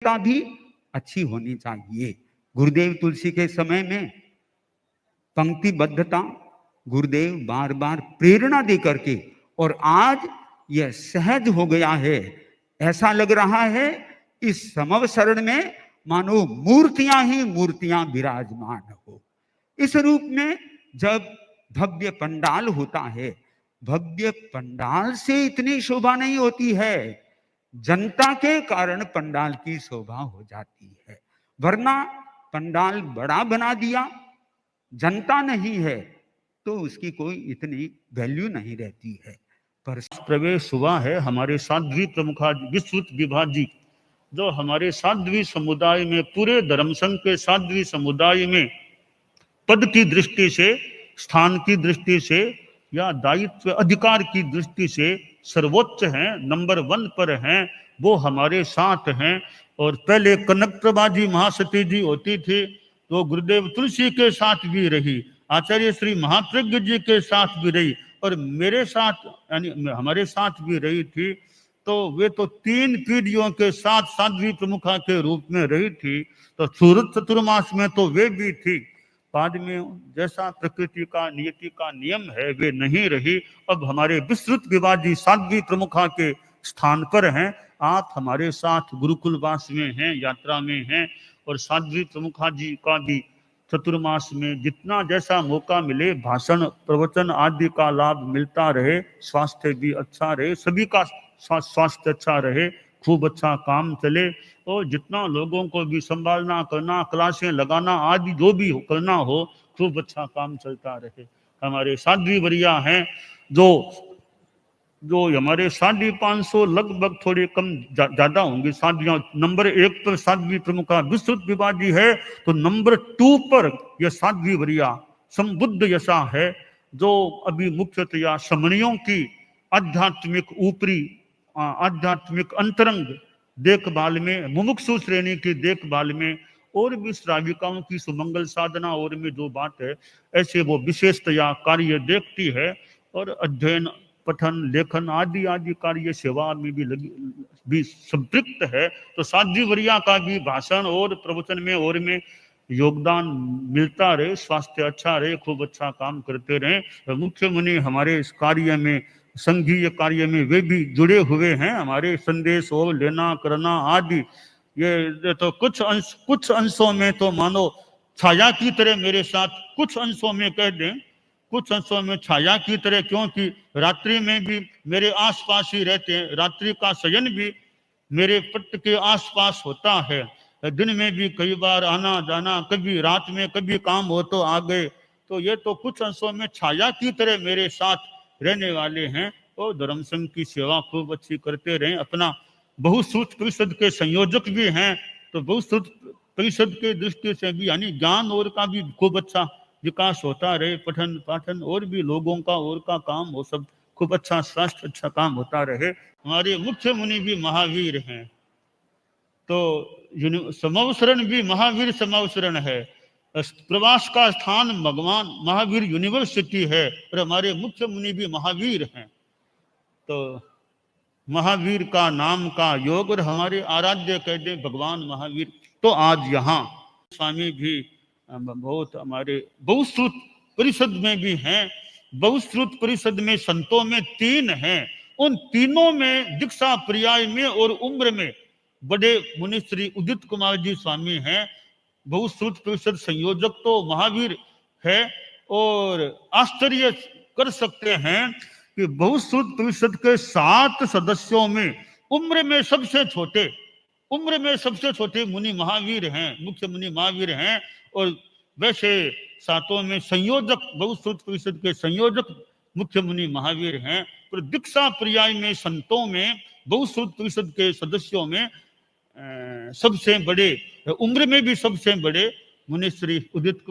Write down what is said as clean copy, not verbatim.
मानसिकता भी अच्छी होनी चाहिए। गुरुदेव तुलसी के समय में पंक्तिबद्धता गुरुदेव बार बार प्रेरणा दे करके, और आज यह सहज हो गया है। ऐसा लग रहा है इस समव शरण में मानो मूर्तियां ही मूर्तियां विराजमान हो। इस रूप में जब भव्य पंडाल होता है, भव्य पंडाल से इतनी शोभा नहीं होती है, जनता के कारण पंडाल की शोभा हो जाती है। वरना पंडाल बड़ा बना दिया, जनता नहीं है, तो उसकी कोई इतनी वैल्यू नहीं रहती है। पर प्रवेश हुआ है हमारे साध्वी प्रमुखा विस्तृत विभाग जी, जो हमारे साध्वी समुदाय में, पूरे धर्म संघ के साध्वी समुदाय में पद की दृष्टि से, स्थान की दृष्टि से या दायित्व अधिकार की दृष्टि से सर्वोच्च हैं, नंबर 1 पर हैं, वो हमारे साथ हैं। और पहले कनक प्रभा जी महासती जी होती थी, तो गुरुदेव तुलसी के साथ भी रही, आचार्य श्री महाप्रज्ञ जी के साथ भी रही, और मेरे साथ यानी हमारे साथ भी रही थी। तो वे तो 3 पीढ़ियों के साथ साध्वी प्रमुखा के रूप में रही थी। तो सूरत चतुर्मास में तो वे भी थी, बाद में जैसा प्रकृति का नियति का नियम है वे नहीं रही। अब हमारे विस्तृत विभाजी साध्वी प्रमुखा के स्थान पर हैं। आप हमारे साथ गुरुकुल वास में हैं, यात्रा में हैं, और साध्वी प्रमुखा जी का भी चतुर्मास में जितना जैसा मौका मिले, भाषण प्रवचन आदि का लाभ मिलता रहे, स्वास्थ्य भी अच्छा रहे, सभी का स्वास्थ्य अच्छा रहे, खूब अच्छा काम चले, और जितना लोगों को भी संभालना करना, क्लासें लगाना आदि जो भी करना हो, खूब अच्छा काम चलता रहे। हमारे साध्वी वरिया हैं जो हमारे 550 लगभग, थोड़े कम ज्यादा होंगे साध्वियां। नंबर 1 पर साध्वी प्रमुखा विस्तृत विभाजी है, तो नंबर 2 पर यह साध्वी वरिया संबुद्ध यशा है, जो अभी मुख्यतया समणियों की आध्यात्मिक ऊपरी आध्यात्मिक अंतरंग देखभाल में, मुमुक्षु श्रेणी की देखभाल में, और भी श्राविकाओं की सुमंगल साधना और में जो बात है, ऐसे वो विशेषतया कार्य देखती है, और अध्ययन पठन लेखन आदि आदि कार्य सेवा में भी संतृप्त है। तो साध्वी वरिया का भी भाषण और प्रवचन में और में योगदान मिलता रहे, स्वास्थ्य अच्छा रहे, खूब अच्छा काम करते रहे। मुख्य मुनि हमारे इस कार्य में, संघीय कार्य में वे भी जुड़े हुए हैं। हमारे संदेश और लेना करना आदि, ये तो कुछ अंशों में तो मानो छाया की तरह मेरे साथ, कुछ अंशों में कह दें, कुछ अंशों में छाया की तरह, क्योंकि रात्रि में भी मेरे आसपास ही रहते हैं, रात्रि का शयन भी मेरे पट्ट के आसपास होता है, दिन में भी कई बार आना जाना, कभी रात में कभी काम हो तो आ गए। तो ये तो कुछ अंशों में छाया की तरह मेरे साथ रहने वाले हैं, और धर्म संघ की सेवा खूब अच्छी करते रहे। अपना बहुश्रुत परिषद के संयोजक भी हैं, तो बहुश्रुत परिषद के दृष्टि से भी यानी ज्ञान और का भी खूब अच्छा विकास होता रहे, पठन पाठन और भी लोगों का और का काम हो, सब खूब अच्छा स्वास्थ्य अच्छा काम होता रहे। हमारे मुख्य मुनि भी महावीर हैं, तो समवसरण भी महावीर समवसरण है। प्रवास का स्थान भगवान महावीर यूनिवर्सिटी है, और हमारे मुख्य मुनि भी महावीर हैं। तो महावीर का नाम का योग, और हमारे आराध्य कहते भगवान महावीर। तो आज यहाँ स्वामी भी बहुत हमारे बहुश्रुत परिषद में भी हैं। बहुश्रुत परिषद में संतों में 3 हैं, उन तीनों में दीक्षा पर्याय में और उम्र में बड़े मुनि श्री उदित कुमार जी स्वामी हैं। बहुश्रुत परिषद संयोजक तो महावीर है, और आश्चर्य कर सकते हैं कि बहुश्रुत परिषद के 7 सदस्यों में उम्र में सबसे छोटे मुनि महावीर हैं, मुख्य मुनि महावीर हैं। और वैसे 7 में संयोजक, बहुश्रुत परिषद के संयोजक मुख्य मुनि महावीर हैं। पर दीक्षा पर्याय में संतों में, बहुश्रुत परिषद के सदस्यों में सबसे बड़े, उम्र में भी सबसे बड़े मुनि श्री उदित